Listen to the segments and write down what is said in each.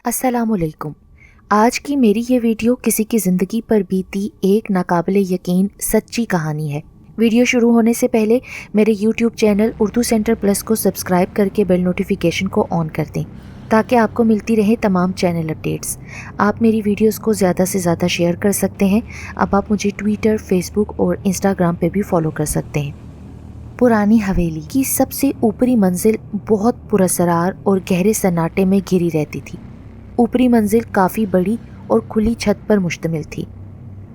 अस्सलाम वालेकुम। आज की मेरी ये वीडियो किसी की ज़िंदगी पर बीती एक नाकाबिले यकीन सच्ची कहानी है। वीडियो शुरू होने से पहले मेरे YouTube channel Urdu centre plus को सब्सक्राइब करके बेल नोटिफिकेशन को ऑन कर दें ताकि आपको मिलती रहे तमाम चैनल अपडेट्स। आप मेरी वीडियोस को ज़्यादा से ज़्यादा शेयर कर सकते हैं। अब आप मुझे ट्विटर, फेसबुक और इंस्टाग्राम पे भी फॉलो कर सकते हैं। पुरानी हवेली की सबसे ऊपरी मंजिल बहुत पुरअसरार और गहरे सन्नाटे में घिरी रहती थी। ऊपरी मंजिल काफ़ी बड़ी और खुली छत पर मुश्तमिल थी।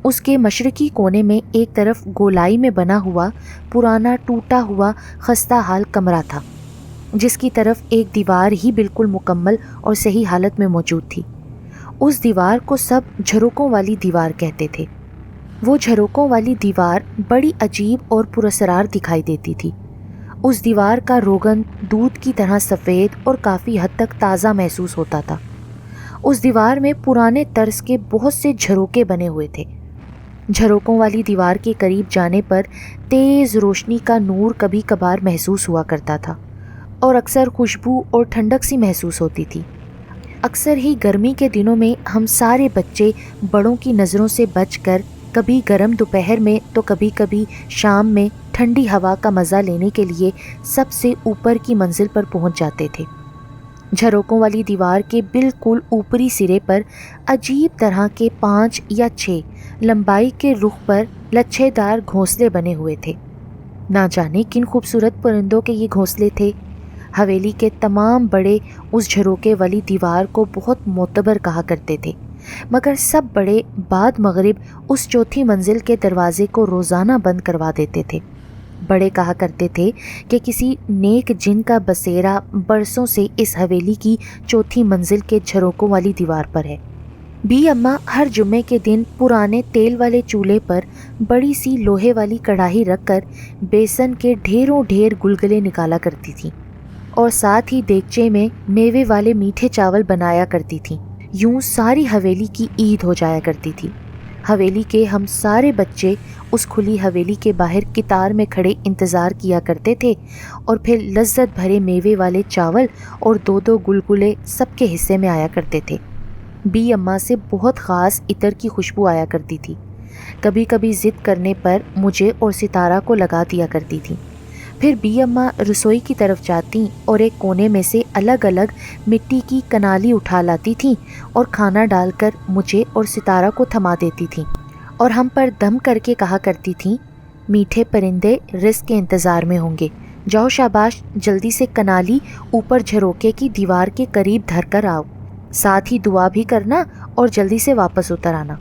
उसके मशरकी कोने में एक तरफ गोलाई में बना हुआ पुराना टूटा हुआ खस्ता हाल कमरा था, जिसकी तरफ एक दीवार ही बिल्कुल मुकम्मल और सही हालत में मौजूद थी। उस दीवार को सब झरोकों वाली दीवार कहते थे। वो झरोकों वाली दीवार बड़ी अजीब और पुरअसरार दिखाई देती थी। उस दीवार का रोगन दूध की तरह सफ़ेद और काफ़ी हद तक ताज़ा महसूस होता था। उस दीवार में पुराने तर्ज के बहुत से झरोके बने हुए थे। झरोकों वाली दीवार के करीब जाने पर तेज़ रोशनी का नूर कभी कभार महसूस हुआ करता था और अक्सर खुशबू और ठंडक सी महसूस होती थी। अक्सर ही गर्मी के दिनों में हम सारे बच्चे बड़ों की नज़रों से बचकर कभी गर्म दोपहर में तो कभी कभी शाम में ठंडी हवा का मज़ा लेने के लिए सबसे ऊपर की मंजिल पर पहुंच जाते थे। झरोकों वाली दीवार के बिल्कुल ऊपरी सिरे पर अजीब तरह के 5 या 6 लंबाई के रुख पर लच्छेदार घोंसले बने हुए थे। ना जाने किन खूबसूरत परिंदों के ये घोंसले थे। हवेली के तमाम बड़े उस झरोके वाली दीवार को बहुत मोतबर कहा करते थे, मगर सब बड़े बाद मगरिब उस चौथी मंजिल के दरवाजे को रोज़ाना बंद करवा देते थे। बड़े कहा करते थे कि किसी नेक जिन का बसेरा बरसों से इस हवेली की चौथी मंजिल के झरोकों वाली दीवार पर है। बी अम्मा हर जुम्मे के दिन पुराने तेल वाले चूल्हे पर बड़ी सी लोहे वाली कढ़ाई रखकर बेसन के ढेरों ढेर गुलगुले निकाला करती थी और साथ ही देगचे में मेवे वाले मीठे चावल बनाया करती थी। यूं सारी हवेली की ईद हो जाया करती थी। हवेली के हम सारे बच्चे उस खुली हवेली के बाहर कितार में खड़े इंतज़ार किया करते थे और फिर लज्जत भरे मेवे वाले चावल और 2-2 गुलगुले सबके हिस्से में आया करते थे। बी अम्मा से बहुत ख़ास इतर की खुशबू आया करती थी। कभी कभी ज़िद करने पर मुझे और सितारा को लगा दिया करती थी। फिर बी अम्मा रसोई की तरफ जाती और एक कोने में से अलग अलग मिट्टी की कनाली उठा लाती थीं और खाना डालकर मुझे और सितारा को थमा देती थीं और हम पर दम करके कहा करती थीं, मीठे परिंदे रिस्क के इंतज़ार में होंगे, जाओ शाबाश, जल्दी से कनाली ऊपर झरोके की दीवार के करीब धर कर आओ, साथ ही दुआ भी करना और जल्दी से वापस उतर आना।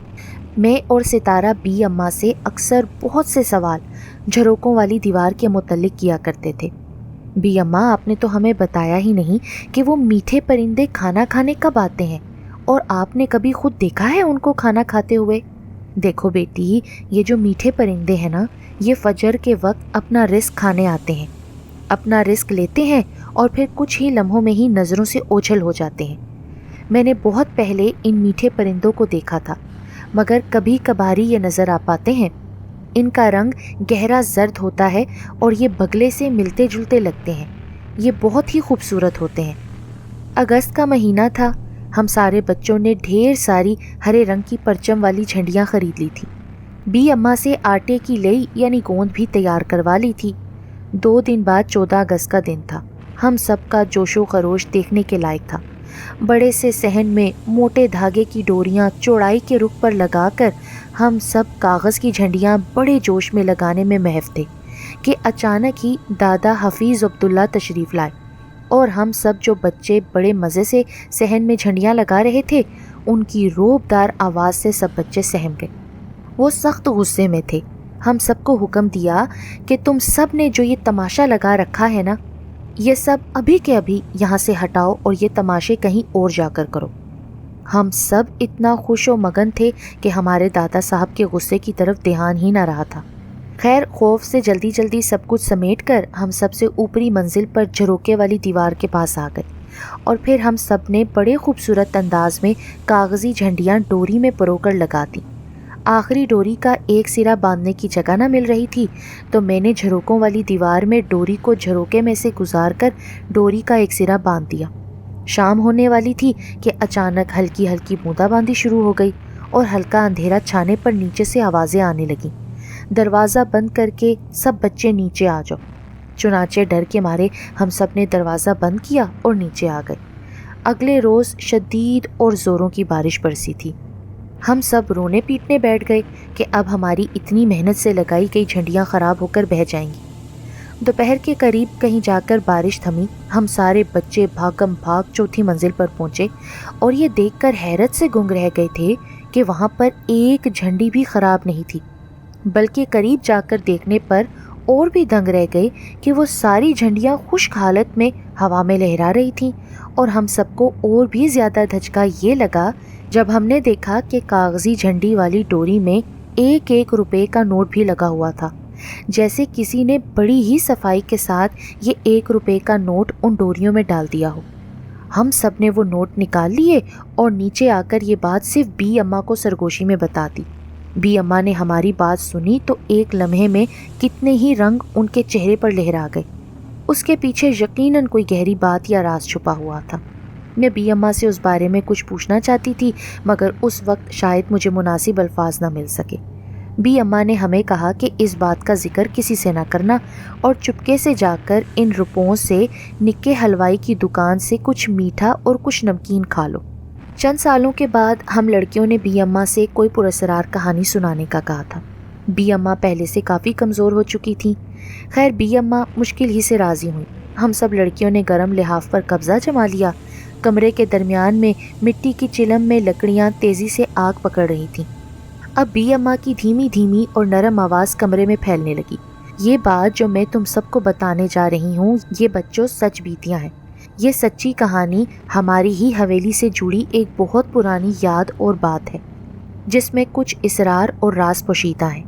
मैं और सितारा बी अम्मा से अक्सर बहुत से सवाल झरोकों वाली दीवार के मुतल्लिक किया करते थे। बी अम्मा, आपने तो हमें बताया ही नहीं कि वो मीठे परिंदे खाना खाने कब आते हैं, और आपने कभी खुद देखा है उनको खाना खाते हुए? देखो बेटी, ये जो मीठे परिंदे हैं ना, ये फजर के वक्त अपना रिस्क खाने आते हैं, अपना रिस्क लेते हैं और फिर कुछ ही लम्हों में ही नज़रों से ओझल हो जाते हैं। मैंने बहुत पहले इन मीठे परिंदों को देखा था, मगर कभी कभारी ये नज़र आ पाते हैं। इनका रंग गहरा जर्द होता है और ये बगले से मिलते जुलते लगते हैं। ये बहुत ही खूबसूरत होते हैं। अगस्त का महीना था। हम सारे बच्चों ने ढेर सारी हरे रंग की परचम वाली झंडियाँ ख़रीद ली थी। बी अम्मा से आटे की लई यानी गोंद भी तैयार करवा ली थी। 2 दिन बाद 14 अगस्त का दिन था। हम सब का जोशो खरोश देखने के लायक था। बड़े से सहन में मोटे धागे की डोरियां चौड़ाई के रुख पर लगाकर हम सब कागज़ की झंडियां बड़े जोश में लगाने में महव थे कि अचानक ही दादा हफीज़ अब्दुल्ला तशरीफ़ लाए और हम सब जो बच्चे बड़े मज़े से सहन में झंडियां लगा रहे थे, उनकी रोबदार आवाज़ से सब बच्चे सहम गए। वो सख्त गुस्से में थे। हम सबको हुक्म दिया कि तुम सब ने जो ये तमाशा लगा रखा है ना, ये सब अभी के अभी यहाँ से हटाओ और ये तमाशे कहीं और जाकर करो। हम सब इतना खुश व मगन थे कि हमारे दादा साहब के गुस्से की तरफ ध्यान ही ना रहा था। खैर, खौफ से जल्दी जल्दी सब कुछ समेट कर हम सबसे ऊपरी मंजिल पर झरोके वाली दीवार के पास आ गए और फिर हम सब ने बड़े खूबसूरत अंदाज में कागज़ी झंडियाँ डोरी में परोकर लगा दी। आखिरी डोरी का एक सिरा बांधने की जगह ना मिल रही थी, तो मैंने झरोकों वाली दीवार में डोरी को झरोके में से गुजार कर डोरी का एक सिरा बांध दिया। شام ہونے والی تھی کہ اچانک ہلکی ہلکی بوندا باندی شروع ہو گئی اور ہلکا اندھیرا چھانے پر نیچے سے آوازیں آنے لگیں، دروازہ بند کر کے سب بچے نیچے آ جاؤ۔ چنانچہ ڈر کے مارے ہم سب نے دروازہ بند کیا اور نیچے آ گئے۔ اگلے روز شدید اور زوروں کی بارش برسی تھی۔ ہم سب رونے پیٹنے بیٹھ گئے کہ اب ہماری اتنی محنت سے لگائی گئی جھنڈیاں خراب ہو کر بہہ جائیں گی۔ دوپہر کے قریب کہیں جا کر بارش تھمی، ہم سارے بچے بھاگم بھاگ چوتھی منزل پر پہنچے اور یہ دیکھ کر حیرت سے گنگ رہ گئے تھے کہ وہاں پر ایک جھنڈی بھی خراب نہیں تھی، بلکہ قریب جا کر دیکھنے پر اور بھی دنگ رہ گئے کہ وہ ساری جھنڈیاں خشک حالت میں ہوا میں لہرا رہی تھیں۔ اور ہم سب کو اور بھی زیادہ دھچکا یہ لگا جب ہم نے دیکھا کہ کاغذی جھنڈی والی ڈوری میں 1 روپے کا نوٹ بھی لگا ہوا تھا، جیسے کسی نے بڑی ہی صفائی کے ساتھ یہ 1 روپے کا نوٹ ان ڈوریوں میں ڈال دیا ہو۔ ہم سب نے وہ نوٹ نکال لیے اور نیچے آ کر یہ بات صرف بی اماں کو سرگوشی میں بتا دی۔ بی اماں نے ہماری بات سنی تو ایک لمحے میں کتنے ہی رنگ ان کے چہرے پر لہرا گئے۔ اس کے پیچھے یقیناً کوئی گہری بات یا راز چھپا ہوا تھا۔ میں بی اماں سے اس بارے میں کچھ پوچھنا چاہتی تھی، مگر اس وقت شاید مجھے مناسب الفاظ نہ مل سکے۔ بی اماں نے ہمیں کہا کہ اس بات کا ذکر کسی سے نہ کرنا اور چپکے سے جا کر ان روپوں سے نکے حلوائی کی دکان سے کچھ میٹھا اور کچھ نمکین کھا لو۔ چند سالوں کے بعد ہم لڑکیوں نے بی اماں سے کوئی پراسرار کہانی سنانے کا کہا تھا۔ بی اماں پہلے سے کافی کمزور ہو چکی تھیں۔ خیر بی اماں مشکل ہی سے راضی ہوئیں۔ ہم سب لڑکیوں نے گرم لحاف پر قبضہ جما لیا۔ کمرے کے درمیان میں مٹی کی چلم میں لکڑیاں تیزی سے آگ پکڑ رہی تھیں۔ اب بی اماں کی دھیمی دھیمی اور نرم آواز کمرے میں پھیلنے لگی۔ یہ بات جو میں تم سب کو بتانے جا رہی ہوں یہ بچوں سچ بیتیاں ہیں۔ یہ سچی کہانی ہماری ہی حویلی سے جڑی ایک بہت پرانی یاد اور بات ہے، جس میں کچھ اسرار اور راز پوشیدہ ہیں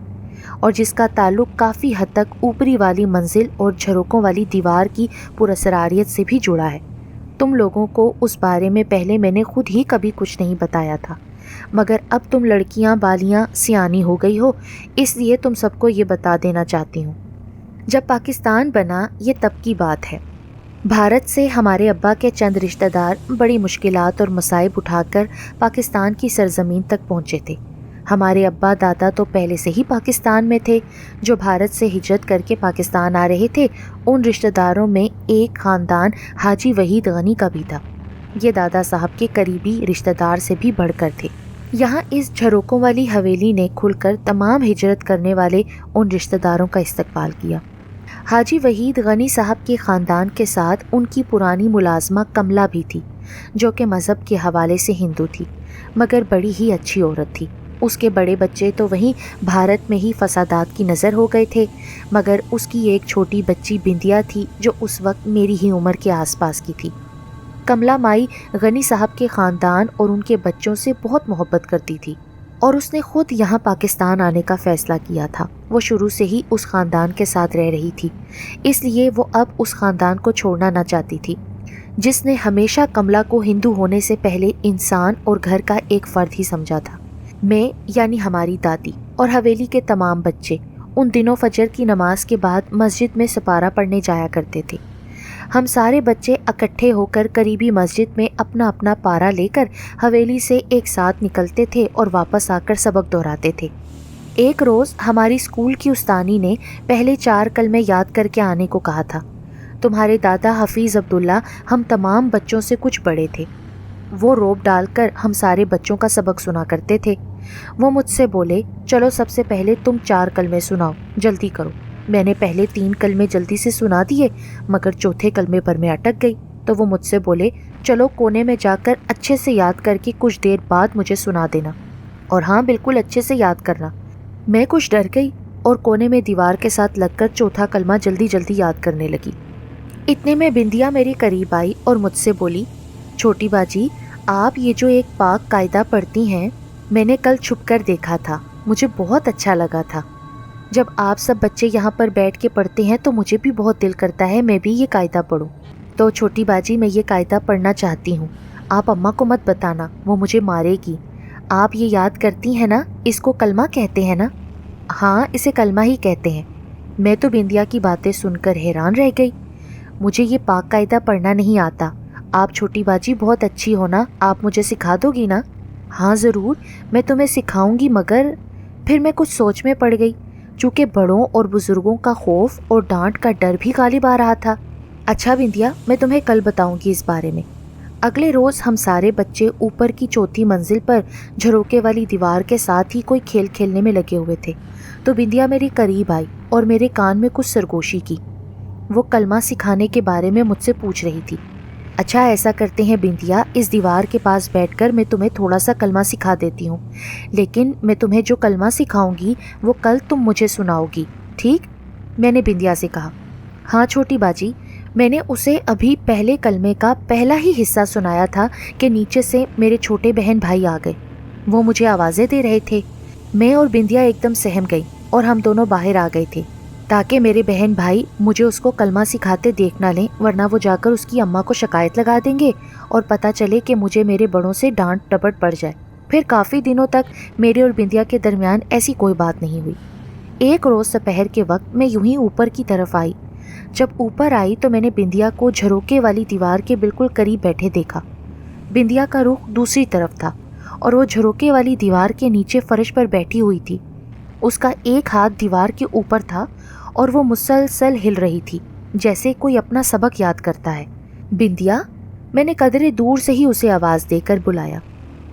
اور جس کا تعلق کافی حد تک اوپری والی منزل اور جھروکوں والی دیوار کی پراسراریت سے بھی جڑا ہے۔ تم لوگوں کو اس بارے میں پہلے میں نے خود ہی کبھی کچھ نہیں بتایا تھا، مگر اب تم لڑکیاں بالیاں سیانی ہو گئی ہو، اس لیے تم سب کو یہ بتا دینا چاہتی ہوں۔ جب پاکستان بنا یہ تب کی بات ہے۔ بھارت سے ہمارے ابا کے چند رشتہ دار بڑی مشکلات اور مصائب اٹھا کر پاکستان کی سرزمین تک پہنچے تھے۔ ہمارے ابا دادا تو پہلے سے ہی پاکستان میں تھے۔ جو بھارت سے ہجرت کر کے پاکستان آ رہے تھے ان رشتہ داروں میں ایک خاندان حاجی وحید غنی کا بھی تھا۔ یہ دادا صاحب کے قریبی رشتہ دار سے بھی بڑھ کر تھے۔ یہاں اس جھروکوں والی حویلی نے کھل کر تمام ہجرت کرنے والے ان رشتہ داروں کا استقبال کیا۔ حاجی وحید غنی صاحب کے خاندان کے ساتھ ان کی پرانی ملازمہ کملا بھی تھی، جو کہ مذہب کے حوالے سے ہندو تھی، مگر بڑی ہی اچھی عورت تھی۔ اس کے بڑے بچے تو وہیں بھارت میں ہی فسادات کی نظر ہو گئے تھے، مگر اس کی ایک چھوٹی بچی بندیا تھی جو اس وقت میری ہی عمر کے آس پاس کی تھی۔ کملا مائی غنی صاحب کے خاندان اور ان کے بچوں سے بہت محبت کرتی تھی اور اس نے خود یہاں پاکستان آنے کا فیصلہ کیا تھا۔ وہ شروع سے ہی اس خاندان کے ساتھ رہ رہی تھی، اس لیے وہ اب اس خاندان کو چھوڑنا نہ چاہتی تھی، جس نے ہمیشہ کملا کو ہندو ہونے سے پہلے انسان اور گھر کا ایک فرد ہی سمجھا تھا۔ میں یعنی ہماری دادی اور حویلی کے تمام بچے ان دنوں فجر کی نماز کے بعد مسجد میں سپارہ پڑھنے جایا کرتے تھے۔ ہم سارے بچے اکٹھے ہو کر قریبی مسجد میں اپنا اپنا پارا لے کر حویلی سے ایک ساتھ نکلتے تھے اور واپس آ کر سبق دہراتے تھے۔ ایک روز ہماری اسکول کی استانی نے پہلے 4 کلمے یاد کر کے آنے کو کہا تھا۔ تمہارے دادا حفیظ عبداللہ ہم تمام بچوں سے کچھ بڑے تھے۔ وہ روب ڈال کر ہم سارے بچوں کا سبق سنا کرتے تھے۔ وہ مجھ سے بولے، چلو سب سے پہلے تم 4 کلمے سناؤ، جلدی کرو۔ میں نے پہلے 3 کلمے جلدی سے سنا دیے، مگر چوتھے کلمے پر میں اٹک گئی، تو وہ مجھ سے بولے، چلو کونے میں جا کر اچھے سے یاد کر کے کچھ دیر بعد مجھے سنا دینا، اور ہاں بالکل اچھے سے یاد کرنا۔ میں کچھ ڈر گئی اور کونے میں دیوار کے ساتھ لگ کر چوتھا کلمہ جلدی جلدی یاد کرنے لگی۔ اتنے میں بندیا میرے قریب آئی اور مجھ سے بولی، چھوٹی باجی آپ یہ جو ایک پاک قاعدہ پڑھتی ہیں میں نے کل چھپ کر دیکھا تھا، مجھے بہت اچھا لگا تھا۔ جب آپ سب بچے یہاں پر بیٹھ کے پڑھتے ہیں تو مجھے بھی بہت دل کرتا ہے میں بھی یہ قاعدہ پڑھوں۔ تو چھوٹی باجی میں یہ قاعدہ پڑھنا چاہتی ہوں، آپ اماں کو مت بتانا، وہ مجھے مارے گی۔ آپ یہ یاد کرتی ہیں نا، اس کو کلمہ کہتے ہیں نا؟ ہاں اسے کلمہ ہی کہتے ہیں۔ میں تو بندیا کی باتیں سن کر حیران رہ گئی۔ مجھے یہ پاک قاعدہ پڑھنا نہیں آتا، आप छोटी बाजी बहुत अच्छी हो ना, आप मुझे सिखा दोगी ना? हाँ ज़रूर, मैं तुम्हें सिखाऊंगी, मगर फिर मैं कुछ सोच में पड़ गई, चूँकि बड़ों और बुज़ुर्गों का खौफ और डांट का डर भी गालिब आ रहा था। अच्छा बिंदिया, मैं तुम्हें कल बताऊंगी इस बारे में। अगले रोज़ हम सारे बच्चे ऊपर की चौथी मंजिल पर झरोके वाली दीवार के साथ ही कोई खेल खेलने में लगे हुए थे, तो बिंदिया मेरे करीब आई और मेरे कान में कुछ सरगोशी की। वो कलमा सिखाने के बारे में मुझसे पूछ रही थी। अच्छा ऐसा करते हैं बिंदिया, इस दीवार के पास बैठकर मैं तुम्हें थोड़ा सा कलमा सिखा देती हूँ, लेकिन मैं तुम्हें जो कलमा सिखाऊंगी वो कल तुम मुझे सुनाओगी, ठीक? मैंने बिंदिया से कहा। हाँ छोटी बाजी, मैंने उसे अभी पहले कलमे का पहला ही हिस्सा सुनाया था कि नीचे से मेरे छोटे बहन भाई आ गए। वो मुझे आवाज़ें दे रहे थे। मैं और बिंदिया एकदम सहम गई और हम दोनों बाहर आ गए थे ताकि मेरे बहन भाई मुझे उसको कलमा सिखाते देख ना लें, वरना वो जाकर उसकी अम्मा को शिकायत लगा देंगे और पता चले कि मुझे मेरे बड़ों से डांट डपट पड़ जाए। फिर काफ़ी दिनों तक मेरे और बिंदिया के दरमियान ऐसी कोई बात नहीं हुई। एक रोज़ दोपहर के वक्त मैं यूं ही ऊपर की तरफ आई। जब ऊपर आई तो मैंने बिंदिया को झरोके वाली दीवार के बिल्कुल करीब बैठे देखा। बिंदिया का रुख दूसरी तरफ था और वो झरोके वाली दीवार के नीचे फर्श पर बैठी हुई थी। उसका एक हाथ दीवार के ऊपर था और वो मुसलसल हिल रही थी, जैसे कोई अपना सबक याद करता है। बिंदिया, मैंने कदरे दूर से ही उसे आवाज़ देकर बुलाया।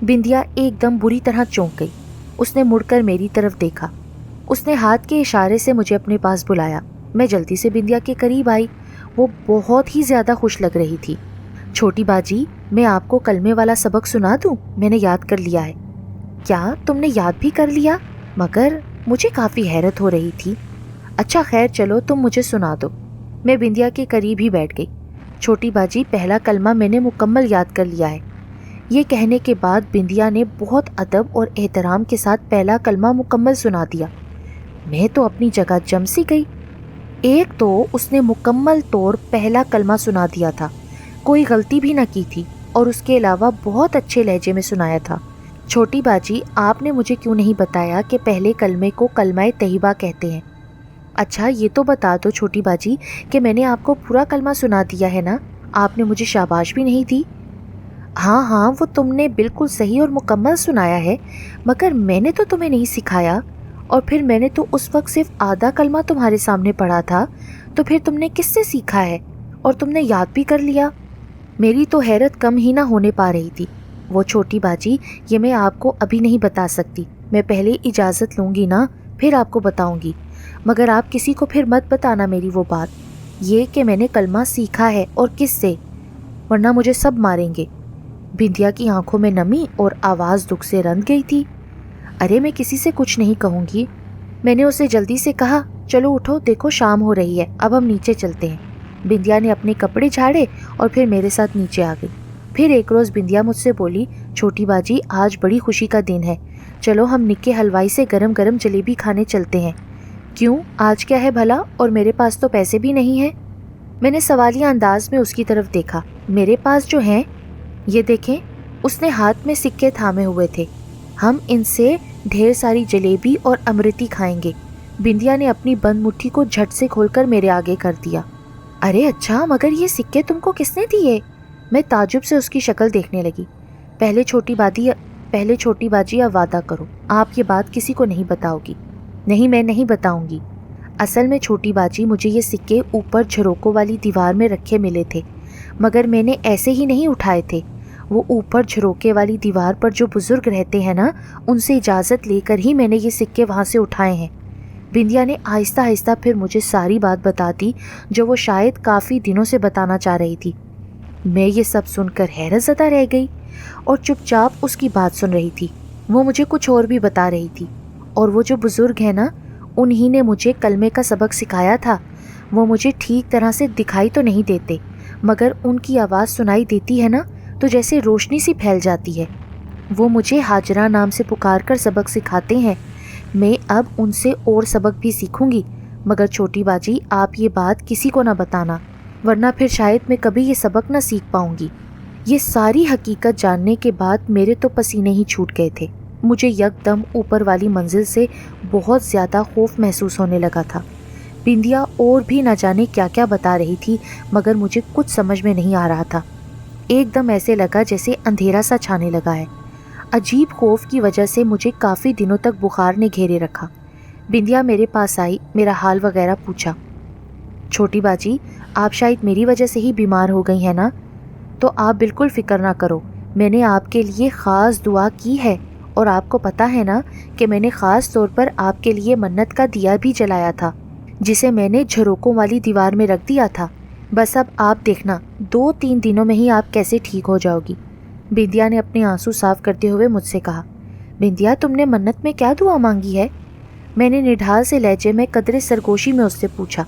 बिंदिया एकदम बुरी तरह चौंक गई। उसने मुड़कर मेरी तरफ देखा। उसने हाथ के इशारे से मुझे अपने पास बुलाया। मैं जल्दी से बिंदिया के करीब आई। वो बहुत ही ज़्यादा खुश लग रही थी। छोटी बाजी, मैं आपको कलमे वाला सबक सुना दूं? मैंने याद कर लिया है। क्या तुमने याद भी कर लिया? मगर मुझे काफ़ी हैरत हो रही थी। अच्छा खैर चलो, तुम मुझे सुना दो। मैं बिंदिया के करीब ही बैठ गई। छोटी बाजी, पहला कलमा मैंने मुकम्मल याद कर लिया है। ये कहने के बाद बिंदिया ने बहुत अदब और एहतराम के साथ पहला कलमा मुकम्मल सुना दिया। मैं तो अपनी जगह जम सी गई। एक तो उसने मुकम्मल तौर पहला कलमा सुना दिया था, कोई गलती भी ना की थी, और उसके अलावा बहुत अच्छे लहजे में सुनाया था। छोटी बाजी, आपने मुझे क्यों नहीं बताया कि पहले कलमे को कलमाए तैयबा कहते हैं? अच्छा ये तो बता दो छोटी बाजी कि मैंने आपको पूरा कलमा सुना दिया है ना? आपने मुझे शाबाश भी नहीं दी। हाँ हाँ, वो तुमने बिल्कुल सही और मुकम्मल सुनाया है, मगर मैंने तो तुम्हें नहीं सिखाया, और फिर मैंने तो उस वक्त सिर्फ आधा कलमा तुम्हारे सामने पढ़ा था, तो फिर तुमने किससे सीखा है और तुमने याद भी कर लिया? मेरी तो हैरत कम ही ना होने पा रही थी। वो छोटी बाजी, ये मैं आपको अभी नहीं बता सकती, मैं पहले इजाज़त लूँगी ना, फिर आपको बताऊँगी, मगर आप किसी को फिर मत बताना मेरी वो बात, ये कि मैंने कलमा सीखा है और किससे, वरना मुझे सब मारेंगे। बिंदिया की आंखों में नमी और आवाज़ दुख से रंध गई थी। अरे मैं किसी से कुछ नहीं कहूँगी। मैंने उसे जल्दी से कहा, चलो उठो, देखो शाम हो रही है, अब हम नीचे चलते हैं। बिंदिया ने अपने कपड़े झाड़े और फिर मेरे साथ नीचे आ गई। फिर एक रोज़ बिंदिया मुझसे बोली, छोटी बाजी आज बड़ी खुशी का दिन है, चलो हम निक्के हलवाई से गरम गरम जलेबी खाने चलते हैं। क्यों, आज क्या है भला, और मेरे पास तो पैसे भी नहीं हैं। मैंने सवालिया अंदाज में उसकी तरफ देखा। मेरे पास जो हैं, ये देखें। उसने हाथ में सिक्के थामे हुए थे। हम इनसे ढेर सारी जलेबी और अमृति खाएंगे। बिंदिया ने अपनी बंद मुट्ठी को झट से खोलकर मेरे आगे कर दिया। अरे अच्छा, मगर ये सिक्के तुमको किसने दिए? मैं ताजुब से उसकी शक्ल देखने लगी। पहले छोटी बाजी अब वादा करो, आप ये बात किसी को नहीं बताओगी। नहीं, मैं नहीं बताऊंगी। असल में छोटी बाजी, मुझे ये सिक्के ऊपर झरोकों वाली दीवार में रखे मिले थे, मगर मैंने ऐसे ही नहीं उठाए थे। वो ऊपर झरोके वाली दीवार पर जो बुजुर्ग रहते हैं ना, उनसे इजाज़त लेकर ही मैंने ये सिक्के वहाँ से उठाए हैं। बिंदिया ने आहिस्ता आहिस्ता फिर मुझे सारी बात बता दी, जो वो शायद काफ़ी दिनों से बताना चाह रही थी। मैं ये सब सुनकर हैरत ज़दा रह गई और चुपचाप उसकी बात सुन रही थी। वो मुझे कुछ और भी बता रही थी, और वो जो बुज़ुर्ग हैं ना, उन्हीं ने मुझे कलमे का सबक सिखाया था। वो मुझे ठीक तरह से दिखाई तो नहीं देते, मगर उनकी आवाज़ सुनाई देती है ना, तो जैसे रोशनी सी फैल जाती है। वो मुझे हाजरा नाम से पुकार कर सबक सिखाते हैं। मैं अब उनसे और सबक भी सीखूंगी, मगर छोटी बाजी आप ये बात किसी को ना बताना, वरना फिर शायद मैं कभी ये सबक ना सीख पाऊंगी। ये सारी हकीकत जानने के बाद मेरे तो पसीने ही छूट गए थे। मुझे यकदम ऊपर वाली मंजिल से बहुत ज़्यादा खौफ महसूस होने लगा था। बिंदिया और भी न जाने क्या क्या बता रही थी, मगर मुझे कुछ समझ में नहीं आ रहा था। ایک دم ایسے لگا جیسے اندھیرا سا چھانے لگا ہے۔ عجیب خوف کی وجہ سے مجھے کافی دنوں تک بخار نے گھیرے رکھا۔ بندیا میرے پاس آئی، میرا حال وغیرہ پوچھا۔ چھوٹی باجی، آپ شاید میری وجہ سے ہی بیمار ہو گئی ہیں نا؟ تو آپ بالکل فکر نہ کرو، میں نے آپ کے لیے خاص دعا کی ہے، اور آپ کو پتہ ہے نا کہ میں نے خاص طور پر آپ کے لیے منت کا دیا بھی جلایا تھا، جسے میں نے جھروکوں والی دیوار میں رکھ دیا تھا۔ بس اب آپ دیکھنا 2-3 دنوں میں ہی آپ کیسے ٹھیک ہو جاؤ گی۔ بندیا نے اپنے آنسو صاف کرتے ہوئے مجھ سے کہا۔ بندیا، تم نے منت میں کیا دعا مانگی ہے؟ میں نے نڈھال سے لہجے میں قدرے سرگوشی میں اس سے پوچھا۔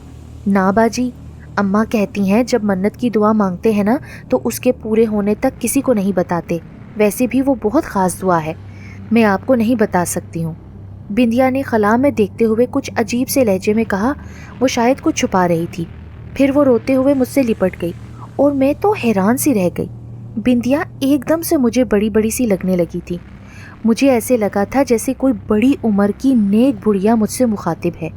نا باجی، اماں کہتی ہیں جب منت کی دعا مانگتے ہیں نا تو اس کے پورے ہونے تک کسی کو نہیں بتاتے، ویسے بھی وہ بہت خاص دعا ہے، میں آپ کو نہیں بتا سکتی ہوں۔ بندیا نے خلا میں دیکھتے ہوئے کچھ عجیب سے لہجے میں کہا۔ وہ شاید کچھ چھپا رہی تھی، پھر وہ روتے ہوئے مجھ سے لپٹ گئی اور میں تو حیران سی رہ گئی۔ بندیا ایک دم سے مجھے بڑی بڑی سی لگنے لگی تھی۔ مجھے ایسے لگا تھا جیسے کوئی بڑی عمر کی نیک بڑھیا مجھ سے مخاطب ہے۔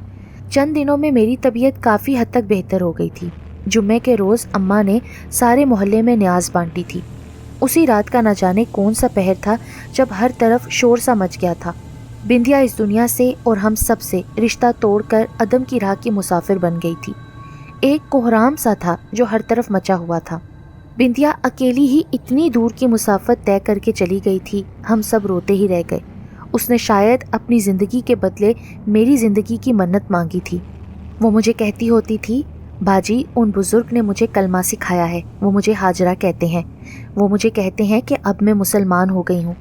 چند دنوں میں میری طبیعت کافی حد تک بہتر ہو گئی تھی۔ جمعے کے روز اماں نے سارے محلے میں نیاز بانٹی تھی۔ اسی رات کا نہ جانے کون سا پہر تھا جب ہر طرف شور سا مچ گیا تھا۔ بندیا اس دنیا سے اور ہم سب سے رشتہ توڑ کر عدم کی راہ کی مسافر بن گئی تھی۔ ایک کوہرام سا تھا جو ہر طرف مچا ہوا تھا۔ بندیا اکیلی ہی اتنی دور کی مسافت طے کر کے چلی گئی تھی، ہم سب روتے ہی رہ گئے۔ اس نے شاید اپنی زندگی کے بدلے میری زندگی کی منت مانگی تھی۔ وہ مجھے کہتی ہوتی تھی، باجی ان بزرگ نے مجھے کلمہ سکھایا ہے، وہ مجھے ہاجرہ کہتے ہیں، وہ مجھے کہتے ہیں کہ اب میں مسلمان ہو گئی ہوں۔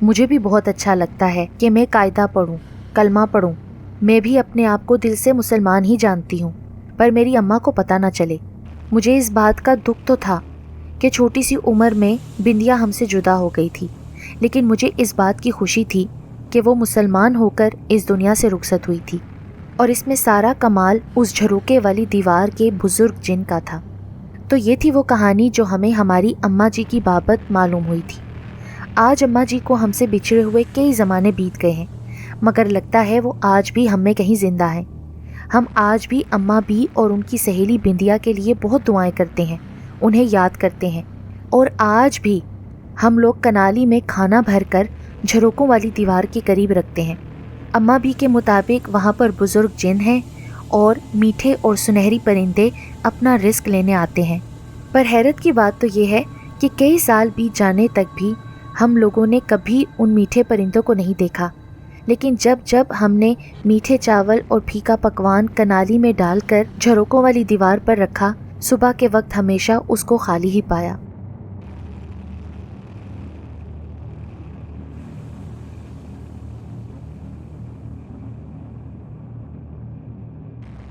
مجھے بھی بہت اچھا لگتا ہے کہ میں قاعدہ پڑھوں، کلمہ پڑھوں، میں بھی اپنے آپ کو دل سے مسلمان ہی جانتی ہوں، پر میری اماں کو پتہ نہ چلے۔ مجھے اس بات کا دکھ تو تھا کہ چھوٹی سی عمر میں بندیا ہم سے جدا ہو گئی تھی، لیکن مجھے اس بات کی خوشی تھی کہ وہ مسلمان ہو کر اس دنیا سے رخصت ہوئی تھی، اور اس میں سارا کمال اس جھروکے والی دیوار کے بزرگ جن کا تھا۔ تو یہ تھی وہ کہانی جو ہمیں ہماری اماں جی کی بابت معلوم ہوئی تھی۔ آج اماں جی کو ہم سے بچھڑے ہوئے کئی زمانے بیت گئے ہیں، مگر لگتا ہے وہ آج بھی ہم میں کہیں زندہ ہیں۔ ہم آج بھی اماں بھی اور ان کی سہیلی بندیا کے لیے بہت دعائیں کرتے ہیں، انہیں یاد کرتے ہیں، اور آج بھی ہم لوگ کنالی میں کھانا بھر کر جھروکوں والی دیوار کے قریب رکھتے ہیں۔ اماں بھی کے مطابق وہاں پر بزرگ جن ہیں اور میٹھے اور سنہری پرندے اپنا رزق لینے آتے ہیں۔ پر حیرت کی بات تو یہ ہے کہ کئی سال بیت جانے تک بھی ہم لوگوں نے کبھی ان میٹھے پرندوں کو نہیں دیکھا، لیکن جب ہم نے میٹھے چاول اور پھیکا پکوان کنالی میں ڈال کر جھروکوں والی دیوار پر رکھا، صبح کے وقت ہمیشہ اس کو خالی ہی پایا۔